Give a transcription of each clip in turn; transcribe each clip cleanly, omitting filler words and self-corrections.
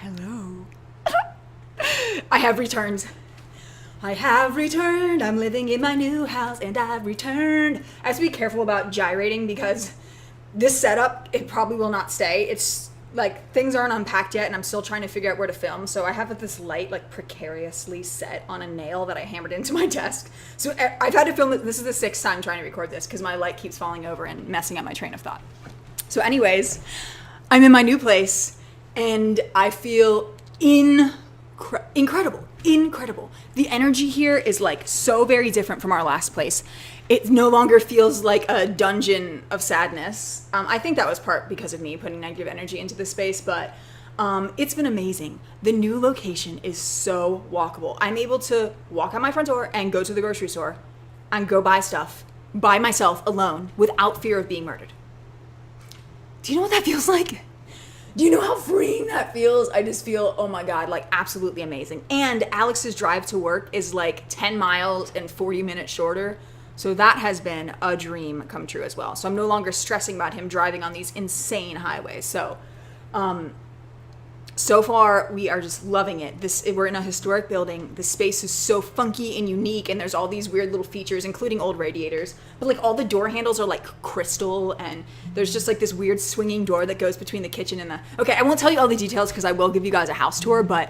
Hello. I have returned. I have returned. I'm living in my new house and I've returned. I have to be careful about gyrating because this setup, it probably will not stay. It's like things aren't unpacked yet and I'm still trying to figure out where to film. So I have this light like precariously set on a nail that I hammered into my desk. So I've had to film it. This is the 6th time trying to record this because my light keeps falling over and messing up my train of thought. So anyways, I'm in my new place and I feel incredible. The energy here is like so very different from our last place. It no longer feels like a dungeon of sadness. I think that was part because of me putting negative energy into the space, but it's been amazing. The new location is so walkable. I'm able to walk out my front door and go to the grocery store and go buy stuff by myself alone without fear of being murdered. Do you know what that feels like? Do you know how freeing that feels? I just feel, oh my God, like absolutely amazing. And Alex's drive to work is like 10 miles and 40 minutes shorter. So that has been a dream come true as well. So I'm no longer stressing about him driving on these insane highways. So, so far we are just loving it. We're in a historic building. The space is so funky and unique, and there's all these weird little features, including old radiators. But like all the door handles are like crystal, and there's just like this weird swinging door that goes between the kitchen and the. Okay, I won't tell you all the details because I will give you guys a house tour, but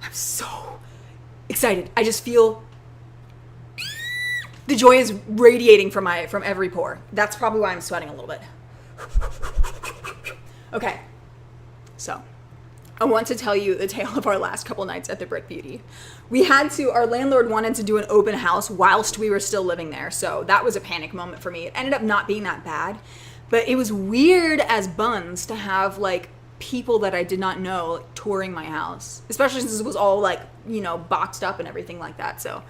I'm so excited. I just feel the joy is radiating from every pore. That's probably why I'm sweating a little bit. Okay, so I want to tell you the tale of our last couple nights at the Brick Beauty. Our landlord wanted to do an open house whilst we were still living there. So that was a panic moment for me. It ended up not being that bad, but it was weird as buns to have like people that I did not know like, touring my house, especially since it was all like, boxed up and everything like that. So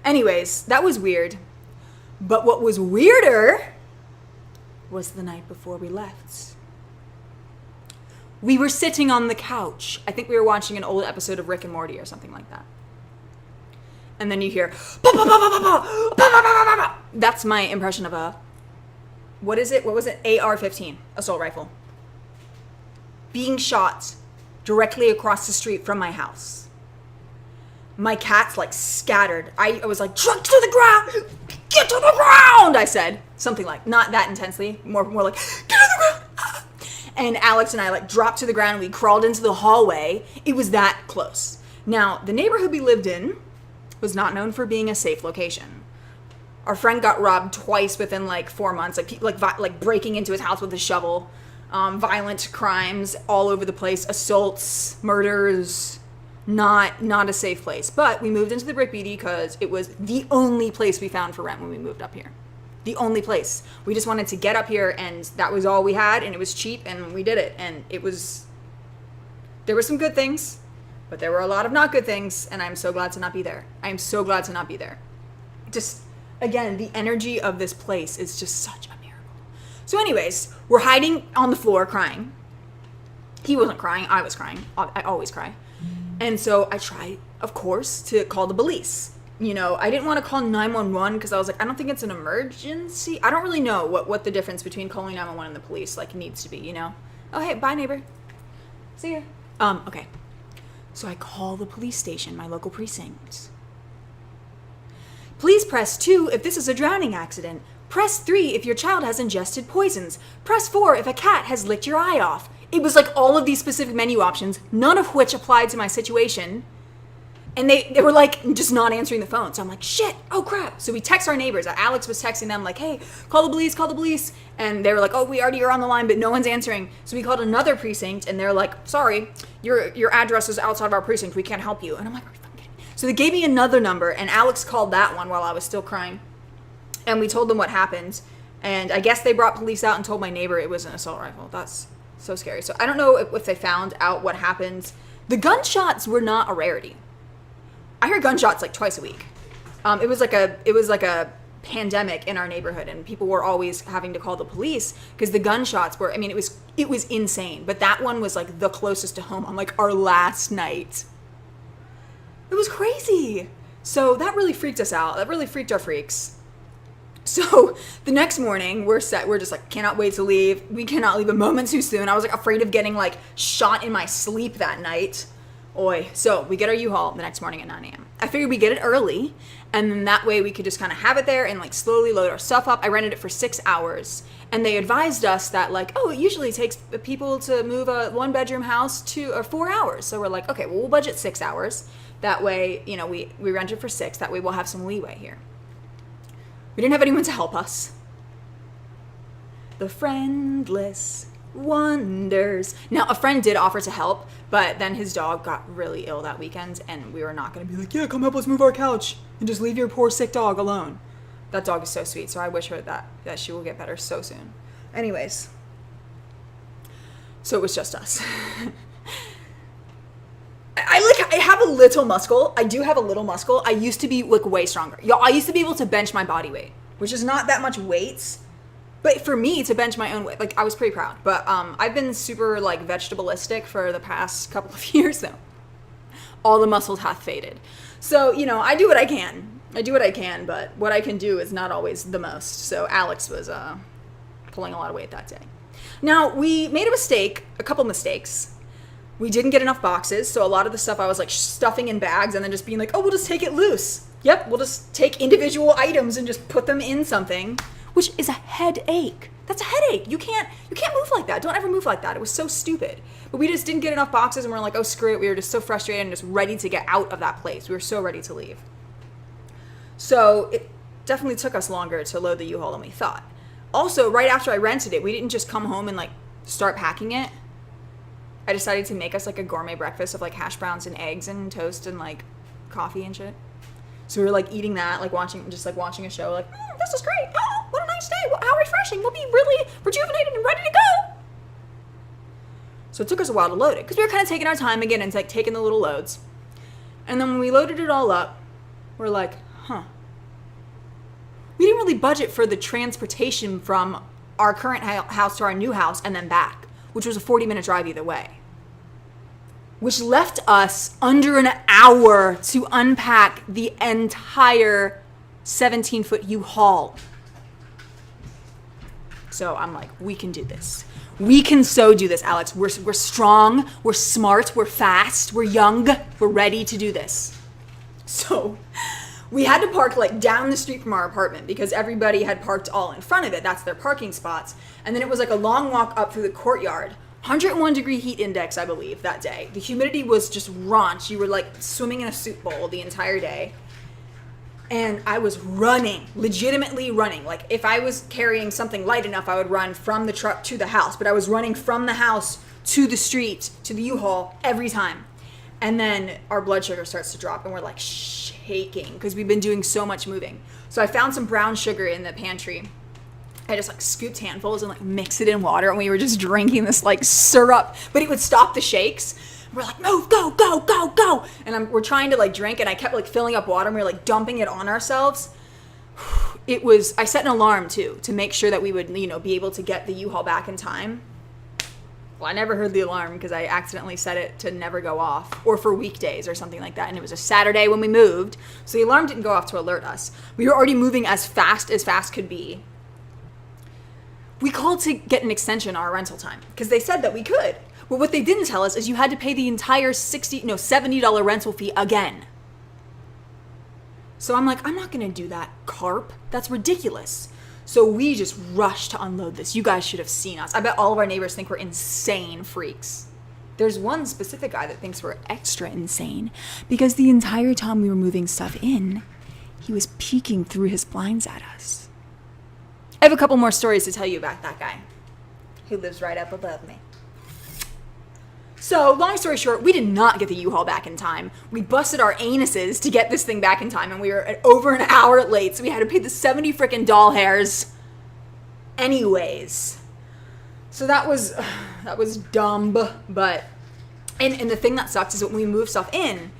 anyways, that was weird. But what was weirder was the night before we left. We were sitting on the couch. I think we were watching an old episode of Rick and Morty or something like that. And then you hear, bah, bah, bah, bah, bah, bah, bah, bah, bah, bah. That's my impression of a, what is it? What was it? AR-15, assault rifle. Being shot directly across the street from my house. My cat's like scattered. I was like, truck to the ground! Get to the ground! I said. Something like, not that intensely, more like, get to the ground! And Alex and I like dropped to the ground. We crawled into the hallway. It was that close. Now, the neighborhood we lived in was not known for being a safe location. Our friend got robbed twice within like 4 months, like breaking into his house with a shovel, violent crimes all over the place, assaults, murders. Not a safe place. But we moved into the Brick Beauty because it was the only place we found for rent when we moved up here. The only place. We just wanted to get up here and that was all we had and it was cheap and we did it. And there were some good things, but there were a lot of not good things and I'm so glad to not be there. I am so glad to not be there. Just, again, the energy of this place is just such a miracle. So anyways, we're hiding on the floor crying. He wasn't crying, I was crying. I always cry. And so I tried, of course, to call the police. I didn't want to call 911 because I was like, I don't think it's an emergency. I don't really know what the difference between calling 911 and the police like needs to be, Oh, hey, bye, neighbor. See ya. Okay. So I call the police station, my local precinct. Please press 2 if this is a drowning accident. Press 3 if your child has ingested poisons. Press 4 if a cat has licked your eye off. It was like all of these specific menu options, none of which applied to my situation. And they were like just not answering the phone. So I'm like, shit, oh crap. So we text our neighbors. Alex was texting them like, hey, call the police. And they were like, oh, we already are on the line, but no one's answering. So we called another precinct and they're like, sorry, your address is outside of our precinct. We can't help you. And I'm like, are you fucking kidding me? So they gave me another number and Alex called that one while I was still crying. And we told them what happened. And I guess they brought police out and told my neighbor it was an assault rifle. That's so scary. So I don't know if they found out what happened. The gunshots were not a rarity. I heard gunshots like twice a week. It was like a pandemic in our neighborhood and people were always having to call the police because the gunshots were, it was insane. But that one was like the closest to home on like our last night. It was crazy. So that really freaked us out. That really freaked our freaks. So the next morning we're set. We're just like, cannot wait to leave. We cannot leave a moment too soon. I was like afraid of getting like shot in my sleep that night. Oi. So we get our U-Haul the next morning at 9 a.m. I figured we get it early, and then that way we could just kind of have it there and like slowly load our stuff up. I rented it for 6 hours, and they advised us that like, oh, it usually takes people to move a 1-bedroom house 4 hours. So we're like, okay, well, we'll budget 6 hours. That way, you know, we rent it for 6. That way we'll have some leeway here. We didn't have anyone to help us. The friendless wonders. Now, a friend did offer to help, but then his dog got really ill that weekend, and we were not going to be like, yeah, come help us move our couch and just leave your poor sick dog alone. That dog is so sweet, so I wish her that she will get better so soon. Anyways, so it was just us. I have a little muscle. I do have a little muscle. I used to be like way stronger. Y'all, I used to be able to bench my body weight, which is not that much weights. But for me to bench my own weight, like I was pretty proud. But I've been super like vegetabilistic for the past couple of years though. All the muscles hath faded. So, you know, I do what I can. But what I can do is not always the most. So Alex was pulling a lot of weight that day. Now, we made a couple mistakes. We didn't get enough boxes. So a lot of the stuff I was like stuffing in bags and then just being like, oh, we'll just take it loose. Yep, we'll just take individual items and just put them in something. Which is a headache. That's a headache. You can't move like that. Don't ever move like that. It was so stupid. But we just didn't get enough boxes, and we're like, oh, screw it. We were just so frustrated and just ready to get out of that place. We were so ready to leave. So it definitely took us longer to load the U-Haul than we thought. Also, right after I rented it, we didn't just come home and like start packing it. I decided to make us like a gourmet breakfast of like hash browns and eggs and toast and like coffee and shit. So we were like eating that, like watching a show, like, this is great. Oh, what a nice day. How refreshing. We'll be really rejuvenated and ready to go. So it took us a while to load it because we were kind of taking our time again and like taking the little loads. And then when we loaded it all up, we're like, we didn't really budget for the transportation from our current house to our new house and then back, which was a 40-minute drive either way. Which left us under an hour to unpack the entire 17-foot U-Haul. So I'm like, we can do this. We can so do this, Alex. We're strong, we're smart, we're fast, we're young, we're ready to do this. So we had to park like down the street from our apartment because everybody had parked all in front of it. That's their parking spots. And then it was like a long walk up through the courtyard. 101 degree heat index, I believe, that day. The humidity was just raunch. You were like swimming in a soup bowl the entire day. And I was running, legitimately running. Like if I was carrying something light enough, I would run from the truck to the house. But I was running from the house to the street, to the U-Haul every time. And then our blood sugar starts to drop and we're like shaking because we've been doing so much moving. So I found some brown sugar in the pantry. I just like scooped handfuls and like mix it in water, and we were just drinking this like syrup, but it would stop the shakes. We're like, move, go, go, go, go. And we're trying to like drink, and I kept like filling up water and we were like dumping it on ourselves. I set an alarm too, to make sure that we would, you know, be able to get the U-Haul back in time. Well, I never heard the alarm because I accidentally set it to never go off, or for weekdays or something like that. And it was a Saturday when we moved. So the alarm didn't go off to alert us. We were already moving as fast could be. We called to get an extension on our rental time because they said that we could. But what they didn't tell us is you had to pay the entire $70 rental fee again. So I'm like, I'm not going to do that, carp. That's ridiculous. So we just rushed to unload this. You guys should have seen us. I bet all of our neighbors think we're insane freaks. There's one specific guy that thinks we're extra insane because the entire time we were moving stuff in, he was peeking through his blinds at us. I have a couple more stories to tell you about that guy who lives right up above me. So, long story short, we did not get the U-Haul back in time. We busted our anuses to get this thing back in time, and we were over an hour late, so we had to pay the 70 frickin' doll hairs anyways. So that was dumb, but and the thing that sucked is when we moved stuff in,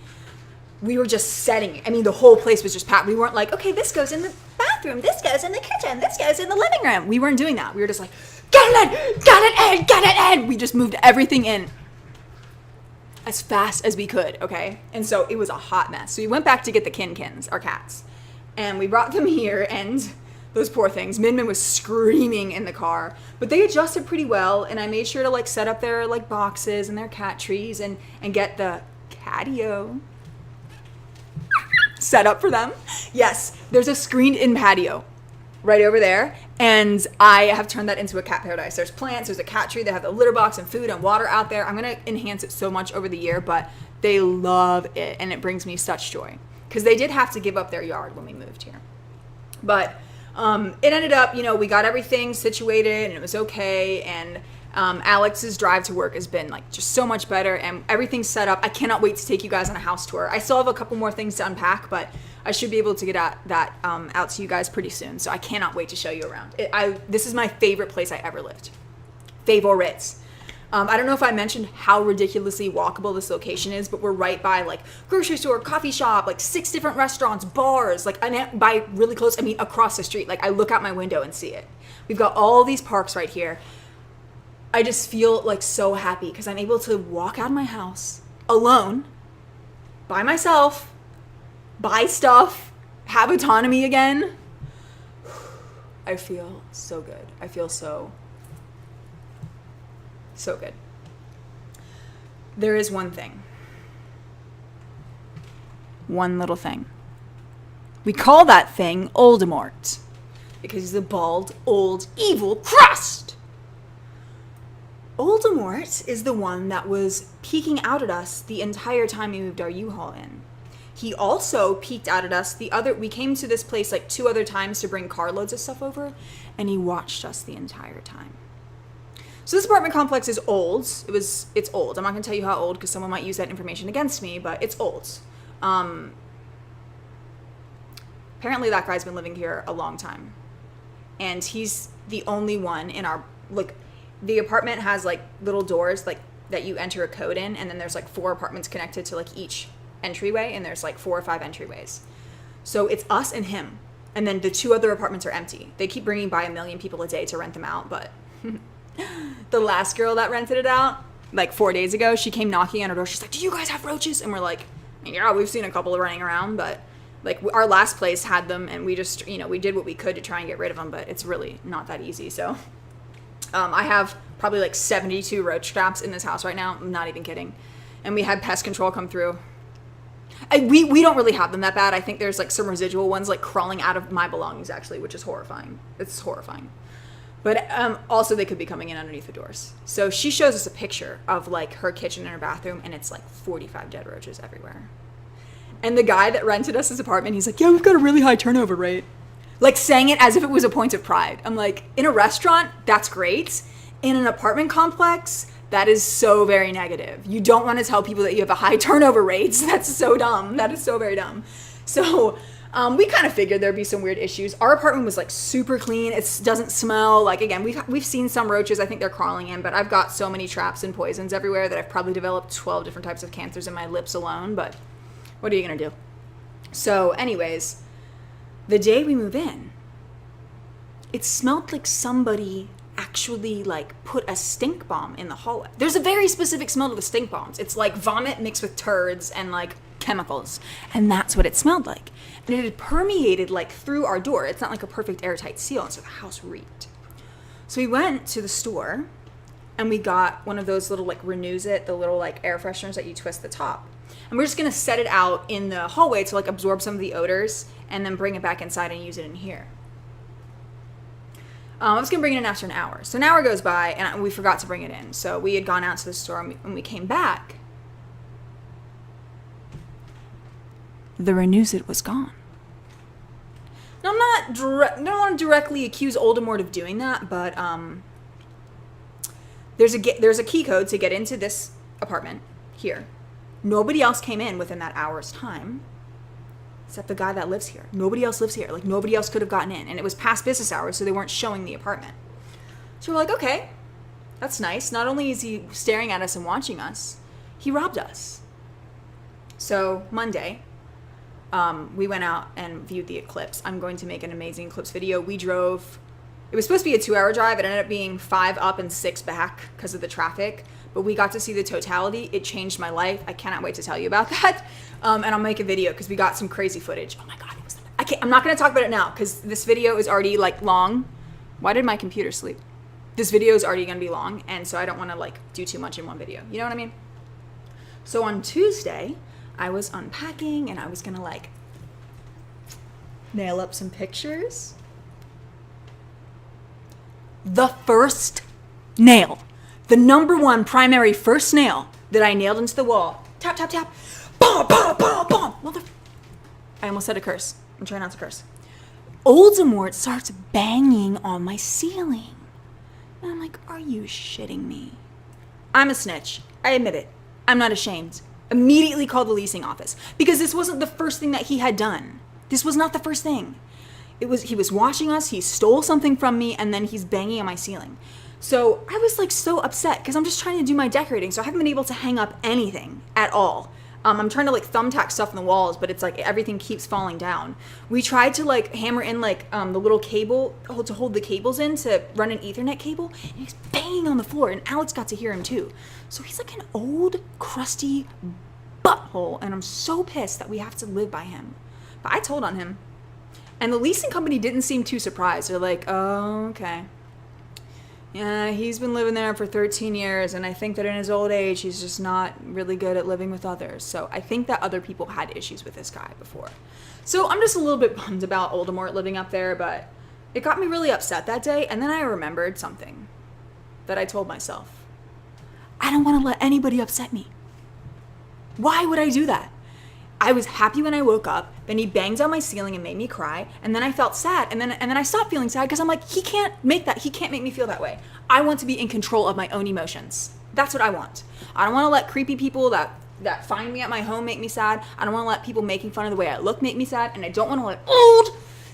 we were just setting it. I mean, the whole place was just packed. We weren't like, okay, this goes in the bathroom, this goes in the kitchen, this goes in the living room. We weren't doing that. We were just like, get it in. We just moved everything in as fast as we could, okay? And so it was a hot mess. So we went back to get the Kinkins, our cats, and we brought them here, and those poor things. Min was screaming in the car, but they adjusted pretty well, and I made sure to like set up their like boxes and their cat trees and get the catio set up for them. Yes, there's a screened-in patio right over there, and I have turned that into a cat paradise. There's plants, there's a cat tree, they have the litter box and food and water out there. I'm going to enhance it so much over the year, but they love it, and it brings me such joy, because they did have to give up their yard when we moved here. But it ended up, you know, we got everything situated, and it was okay, and Alex's drive to work has been like just so much better, and everything's set up. I cannot wait to take you guys on a house tour. I still have a couple more things to unpack, but I should be able to get that out to you guys pretty soon. So I cannot wait to show you around. This is my favorite place I ever lived. Favorites. I don't know if I mentioned how ridiculously walkable this location is, but we're right by like grocery store, coffee shop, like 6 different restaurants, bars. Like by really close, I mean across the street. Like I look out my window and see it. We've got all these parks right here. I just feel like so happy because I'm able to walk out of my house alone, by myself, buy stuff, have autonomy again. I feel so good. I feel so good. There is one thing. One little thing. We call that thing Oldemort because he's a bald, old, evil crust. Oldemort is the one that was peeking out at us the entire time we moved our U-Haul in. He also peeked out at us we came to this place like 2 other times to bring carloads of stuff over, and he watched us the entire time. So this apartment complex is old. It's old. I'm not going to tell you how old because someone might use that information against me, but it's old. Apparently that guy's been living here a long time. And he's the only one in our, like, the apartment has like little doors like that you enter a code in, and then there's like 4 apartments connected to like each entryway, and there's like 4 or 5 entryways. So it's us and him. And then the 2 other apartments are empty. They keep bringing by 1 million people a day to rent them out, but the last girl that rented it out, like 4 days ago, she came knocking on our door. She's like, "Do you guys have roaches?" And we're like, "Yeah, we've seen a couple running around, but like our last place had them, and we just, you know, we did what we could to try and get rid of them, but it's really not that easy." So I have probably like 72 roach traps in this house right now. I'm not even kidding. And we had pest control come through. We don't really have them that bad. I think there's like some residual ones like crawling out of my belongings actually, which is horrifying. It's horrifying. But also they could be coming in underneath the doors. So she shows us a picture of like her kitchen and her bathroom, and it's like 45 dead roaches everywhere. And the guy that rented us his apartment, he's like, "Yeah, we've got a really high turnover rate." Like saying it as if it was a point of pride. I'm like, in a restaurant, that's great. In an apartment complex, that is so very negative. You don't want to tell people that you have a high turnover rate. That's so dumb. That is so very dumb. So we kind of figured there'd be some weird issues. Our apartment was like super clean. It doesn't smell. Like, again, we've seen some roaches. I think they're crawling in, but I've got so many traps and poisons everywhere that I've probably developed 12 different types of cancers in my lips alone. But what are you going to do? So anyways, the day we move in, it smelled like somebody actually like put a stink bomb in the hallway. There's a very specific smell to the stink bombs. It's like vomit mixed with turds and like chemicals, and that's what it smelled like. And it had permeated like through our door. It's not like a perfect airtight seal, and so the house reeked. So we went to the store and we got one of those little like Renews It, the little like air fresheners that you twist the top. And we're just gonna set it out in the hallway to like absorb some of the odors and then bring it back inside and use it in here. I was going to bring it in after an hour. So an hour goes by, and we forgot to bring it in. So we had gone out to the store, and when we came back, the Renews It was gone. Now, I don't want to directly accuse Oldemort of doing that, but there's a key code to get into this apartment here. Nobody else came in within that hour's time. Except the guy that lives here. Nobody else lives here. Like, nobody else could have gotten in. And it was past business hours, so they weren't showing the apartment. So we're like, okay, that's nice. Not only is he staring at us and watching us, he robbed us. So Monday, we went out and viewed the eclipse. I'm going to make an amazing eclipse video. We drove. It was supposed to be a 2-hour drive. It ended up being 5 up and 6 back because of the traffic. But we got to see the totality. It changed my life. I cannot wait to tell you about that. And I'll make a video because we got some crazy footage. Oh my God, it was. I'm not going to talk about it now because this video is already like long. Why did my computer sleep? This video is already going to be long, and so I don't want to like do too much in one video. You know what I mean? So on Tuesday, I was unpacking and I was gonna like nail up some pictures. The first nail, the number one primary first nail that I nailed into the wall, tap, tap, tap, boom, boom, boom, boom. I almost said a curse. I'm trying not to curse. Oldemort starts banging on my ceiling. And I'm like, are you shitting me? I'm a snitch. I admit it. I'm not ashamed. Immediately called the leasing office because this wasn't the first thing that he had done. This was not the first thing. He was watching us, he stole something from me, and then he's banging on my ceiling. So I was like so upset because I'm just trying to do my decorating, so I haven't been able to hang up anything at all. I'm trying to like thumbtack stuff on the walls, but it's like everything keeps falling down. We tried to like hammer in like the little cable to hold the cables in to run an Ethernet cable, and he's banging on the floor, and Alex got to hear him too. So he's like an old, crusty butthole, and I'm so pissed that we have to live by him. But I told on him. And the leasing company didn't seem too surprised. They're like, oh, okay. Yeah, he's been living there for 13 years, and I think that in his old age, he's just not really good at living with others. So I think that other people had issues with this guy before. So I'm just a little bit bummed about Oldemort living up there, but it got me really upset that day. And then I remembered something that I told myself. I don't want to let anybody upset me. Why would I do that? I was happy when I woke up, then he bangs on my ceiling and made me cry, and then I felt sad, and then I stopped feeling sad because I'm like, he can't make me feel that way. I want to be in control of my own emotions. That's what I want. I don't want to let creepy people that find me at my home make me sad. I don't want to let people making fun of the way I look make me sad, and I don't want to let old,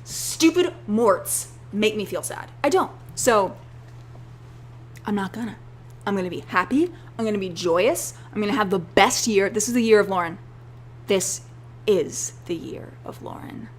stupid morts make me feel sad. I don't. So, I'm not gonna. I'm gonna be happy. I'm gonna be joyous. I'm gonna have the best year. This is the year of Lauren. This is the year of Lauren.